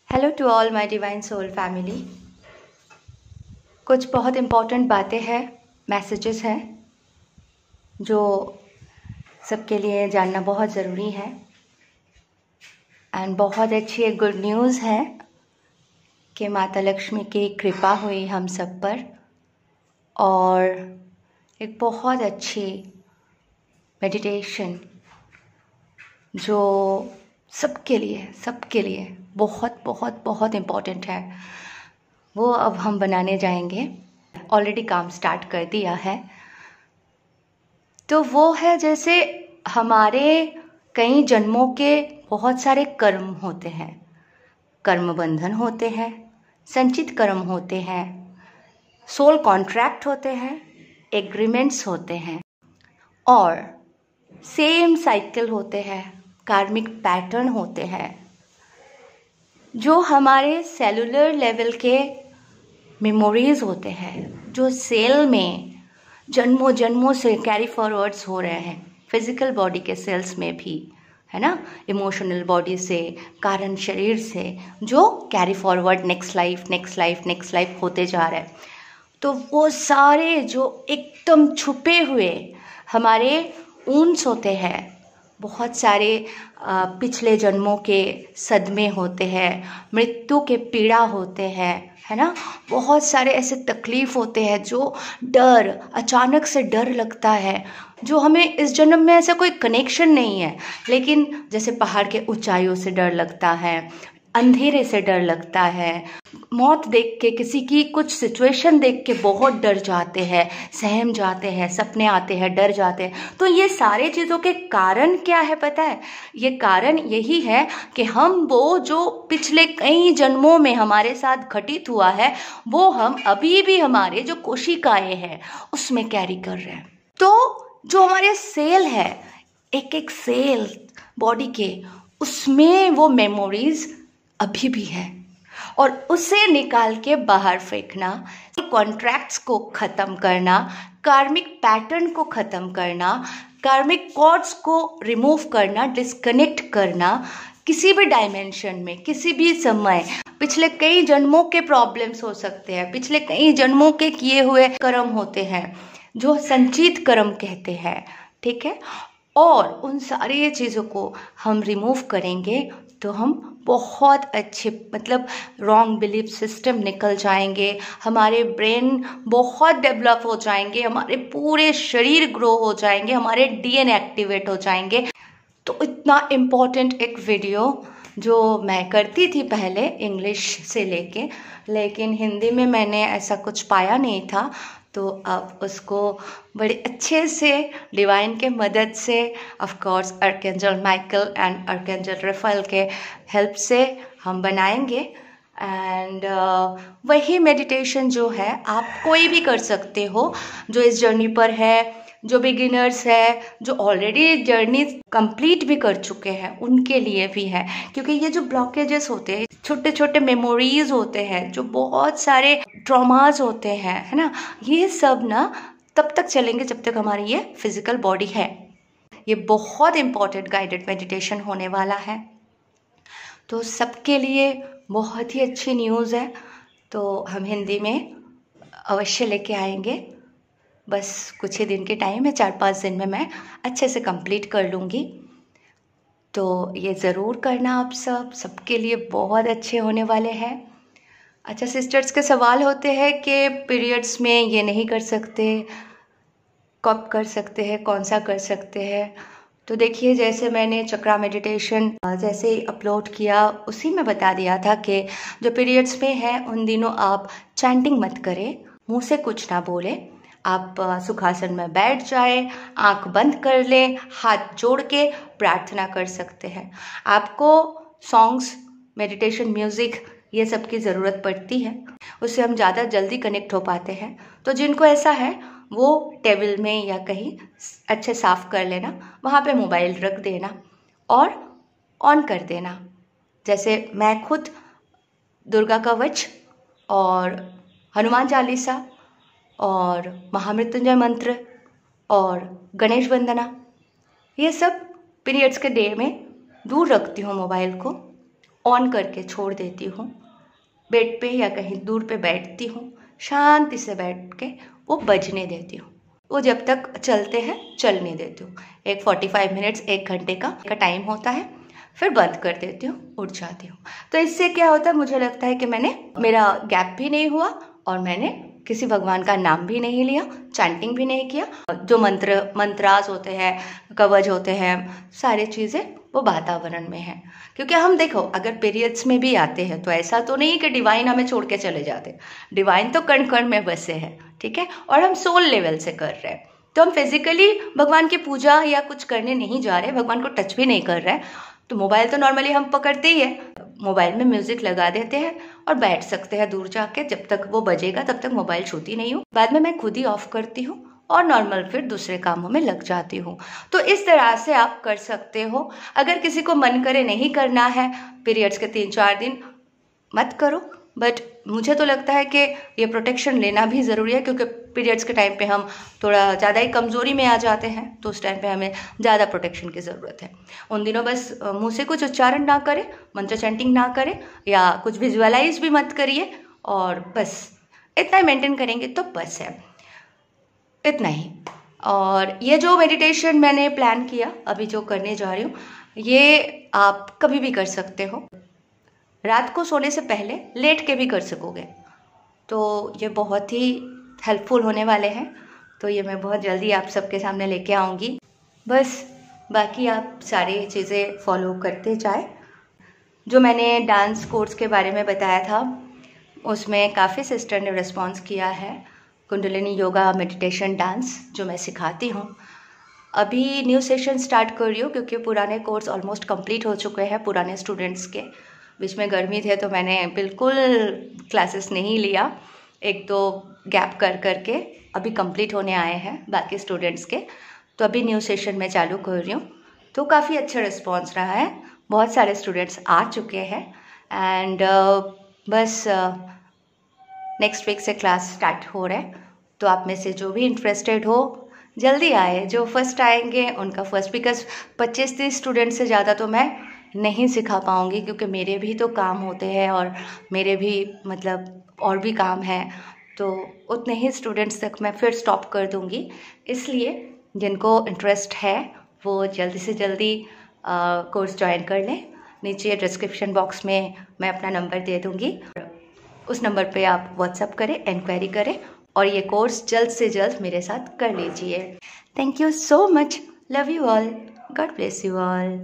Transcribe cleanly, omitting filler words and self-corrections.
Hello to all my divine soul family. कुछ बहुत important बातें हैं, मैसेजेस हैं जो सबके लिए जानना बहुत ज़रूरी है। एंड बहुत अच्छी एक गुड न्यूज़ है कि माता लक्ष्मी की कृपा हुई हम सब पर, और एक बहुत अच्छी मेडिटेशन जो सबके लिए बहुत बहुत बहुत इम्पॉर्टेंट है, वो अब हम बनाने जाएंगे। ऑलरेडी काम स्टार्ट कर दिया है। तो वो है जैसे हमारे कई जन्मों के बहुत सारे कर्म होते हैं, कर्म बंधन होते हैं, संचित कर्म होते हैं, सोल कॉन्ट्रैक्ट होते हैं, एग्रीमेंट्स होते हैं, और सेम साइकिल होते हैं, कार्मिक पैटर्न होते हैं जो हमारे सेलुलर लेवल के मेमोरीज होते हैं, जो सेल में जन्मों जन्मों से कैरी फॉरवर्ड्स हो रहे हैं, फिजिकल बॉडी के सेल्स में भी, है ना, इमोशनल बॉडी से, कारण शरीर से, जो कैरी फॉरवर्ड नेक्स्ट लाइफ होते जा रहे हैं। तो वो सारे जो एकदम छुपे हुए हमारे ऊंस होते हैं, बहुत सारे पिछले जन्मों के सदमे होते हैं, मृत्यु के पीड़ा होते हैं, है ना, बहुत सारे ऐसे तकलीफ होते हैं, जो डर, अचानक से डर लगता है, जो हमें इस जन्म में ऐसा कोई कनेक्शन नहीं है, लेकिन जैसे पहाड़ के ऊंचाइयों से डर लगता है, अंधेरे से डर लगता है, मौत देख के, किसी की कुछ सिचुएशन देख के बहुत डर जाते हैं, सहम जाते हैं, सपने आते हैं, डर जाते हैं। तो ये सारे चीज़ों के कारण क्या है पता है? ये कारण यही है कि हम वो जो पिछले कई जन्मों में हमारे साथ घटित हुआ है, वो हम अभी भी हमारे जो कोशिकाएं हैं उसमें कैरी कर रहे हैं। तो जो हमारे सेल है, एक एक सेल बॉडी के, उसमें वो मेमोरीज अभी भी है, और उसे निकाल के बाहर फेंकना, कॉन्ट्रैक्ट्स को ख़त्म करना, कार्मिक पैटर्न को ख़त्म करना, कार्मिक कॉर्ड्स को रिमूव करना, डिस्कनेक्ट करना, किसी भी डायमेंशन में, किसी भी समय, पिछले कई जन्मों के प्रॉब्लम्स हो सकते हैं, पिछले कई जन्मों के किए हुए कर्म होते हैं जो संचित कर्म कहते हैं, ठीक है। और उन सारी चीज़ों को हम रिमूव करेंगे तो हम बहुत अच्छे, मतलब रॉन्ग बिलीफ सिस्टम निकल जाएंगे, हमारे ब्रेन बहुत डेवलप हो जाएंगे, हमारे पूरे शरीर ग्रो हो जाएंगे, हमारे डीएनए एक्टिवेट हो जाएंगे। तो इतना इम्पोर्टेंट एक वीडियो जो मैं करती थी पहले इंग्लिश से लेके, लेकिन हिंदी में मैंने ऐसा कुछ पाया नहीं था, तो अब उसको बड़े अच्छे से डिवाइन के मदद से, of course archangel Michael and archangel Raphael के हेल्प से हम बनाएंगे। एंड वही मेडिटेशन जो है आप कोई भी कर सकते हो, जो इस जर्नी पर है, जो बिगिनर्स है, जो ऑलरेडी जर्नी कंप्लीट भी कर चुके हैं, उनके लिए भी है। क्योंकि ये जो ब्लॉकेजेस होते हैं, छोटे छोटे मेमोरीज होते हैं, जो बहुत सारे ट्रॉमास होते हैं, है ना, ये सब ना तब तक चलेंगे जब तक हमारी ये फिजिकल बॉडी है। ये बहुत इम्पॉर्टेंट गाइडेड मेडिटेशन होने वाला है, तो सबके लिए बहुत ही अच्छी न्यूज़ है। तो हम हिंदी में अवश्य लेके आएंगे, बस कुछ ही दिन के टाइम है, 4-5 दिन में मैं अच्छे से कंप्लीट कर लूँगी। तो ये ज़रूर करना, आप सबके लिए बहुत अच्छे होने वाले हैं। अच्छा, सिस्टर्स के सवाल होते हैं कि पीरियड्स में ये नहीं कर सकते, कब कर सकते हैं, कौन सा कर सकते हैं। तो देखिए, जैसे मैंने चक्रा मेडिटेशन जैसे ही अपलोड किया उसी में बता दिया था कि जो पीरियड्स में है उन दिनों आप चैंटिंग मत करें, मुंह से कुछ ना बोले, आप सुखासन में बैठ जाए, आंख बंद कर लें, हाथ जोड़ के प्रार्थना कर सकते हैं। आपको सॉन्ग्स, मेडिटेशन म्यूज़िक, ये सब की ज़रूरत पड़ती है, उससे हम ज़्यादा जल्दी कनेक्ट हो पाते हैं। तो जिनको ऐसा है वो टेबल में या कहीं अच्छे साफ़ कर लेना, वहाँ पे मोबाइल रख देना और ऑन कर देना। जैसे मैं खुद दुर्गा कवच और हनुमान चालीसा और महामृत्युंजय मंत्र और गणेश वंदना, ये सब पीरियड्स के डे में दूर रखती हूँ मोबाइल को, ऑन करके छोड़ देती हूँ, बेड पे या कहीं दूर पे बैठती हूँ, शांति से बैठ के वो बजने देती हूँ। वो जब तक चलते हैं चलने देती हूँ। एक 45 मिनट्स 1 घंटे का टाइम होता है, फिर बंद कर देती हूँ, उठ जाती हूँ। तो इससे क्या होता है, मुझे लगता है कि मेरा गैप भी नहीं हुआ और मैंने किसी भगवान का नाम भी नहीं लिया, चैंटिंग भी नहीं किया। जो मंत्रास होते हैं, कवच होते हैं, सारी चीज़ें वो वातावरण में है। क्योंकि हम देखो, अगर पीरियड्स में भी आते हैं तो ऐसा तो नहीं कि डिवाइन हमें छोड़ के चले जाते। डिवाइन तो कण कण में बसे हैं, ठीक है, और हम सोल लेवल से कर रहे हैं। तो हम फिजिकली भगवान की पूजा या कुछ करने नहीं जा रहे, भगवान को टच भी नहीं कर रहे हैं। तो मोबाइल तो नॉर्मली हम पकड़ते ही है, मोबाइल में म्यूजिक लगा देते हैं और बैठ सकते हैं दूर जाके। जब तक वो बजेगा तब तक मोबाइल छूती नहीं हूँ। बाद में मैं खुद ही ऑफ करती हूँ और नॉर्मल फिर दूसरे कामों में लग जाती हूँ। तो इस तरह से आप कर सकते हो। अगर किसी को मन करे नहीं करना है पीरियड्स के 3-4 दिन, मत करो। बट मुझे तो लगता है कि ये प्रोटेक्शन लेना भी ज़रूरी है, क्योंकि पीरियड्स के टाइम पे हम थोड़ा ज़्यादा ही कमज़ोरी में आ जाते हैं, तो उस टाइम पे हमें ज़्यादा प्रोटेक्शन की ज़रूरत है। उन दिनों बस मुँह से कुछ उच्चारण ना करें, मंत्र चैंटिंग ना करें या कुछ विजुअलाइज भी मत करिए, और बस इतना ही मेंटेन करेंगे तो बस है, इतना ही। और ये जो मेडिटेशन मैंने प्लान किया, अभी जो करने जा रही हूँ, ये आप कभी भी कर सकते हो। रात को सोने से पहले लेट के भी कर सकोगे, तो ये बहुत ही हेल्पफुल होने वाले हैं। तो ये मैं बहुत जल्दी आप सबके सामने लेके आऊँगी। बस बाकी आप सारी चीज़ें फॉलो करते जाए। जो मैंने डांस कोर्स के बारे में बताया था, उसमें काफ़ी सिस्टर ने रिस्पॉन्स किया है। कुंडलिनी योगा मेडिटेशन डांस जो मैं सिखाती हूँ, अभी न्यू सेशन स्टार्ट कर रही हूँ, क्योंकि पुराने कोर्स ऑलमोस्ट कंप्लीट हो चुके हैं पुराने स्टूडेंट्स के। बीच में गर्मी थे तो मैंने बिल्कुल क्लासेस नहीं लिया, 1-2 गैप कर करके अभी कंप्लीट होने आए हैं बाकी स्टूडेंट्स के। तो अभी न्यू सेशन में चालू कर रही हूँ, तो काफ़ी अच्छा रिस्पॉन्स रहा है, बहुत सारे स्टूडेंट्स आ चुके हैं। एंड बस नेक्स्ट वीक से क्लास स्टार्ट हो रहा है। तो आप में से जो भी इंटरेस्टेड हो जल्दी आए। जो फर्स्ट आएंगे उनका फर्स्ट, बिकॉज 25-30 स्टूडेंट से ज़्यादा तो मैं नहीं सिखा पाऊँगी, क्योंकि मेरे भी तो काम होते हैं और मेरे भी मतलब और भी काम है। तो उतने ही स्टूडेंट्स तक मैं फिर स्टॉप कर दूँगी। इसलिए जिनको इंटरेस्ट है वो जल्दी से जल्दी कोर्स ज्वाइन कर लें। नीचे डिस्क्रिप्शन बॉक्स में मैं अपना नंबर दे दूँगी, उस नंबर पे आप व्हाट्सअप करें, इंक्वायरी करें और ये कोर्स जल्द से जल्द मेरे साथ कर लीजिए। Thank you so much, love you all, God bless you all.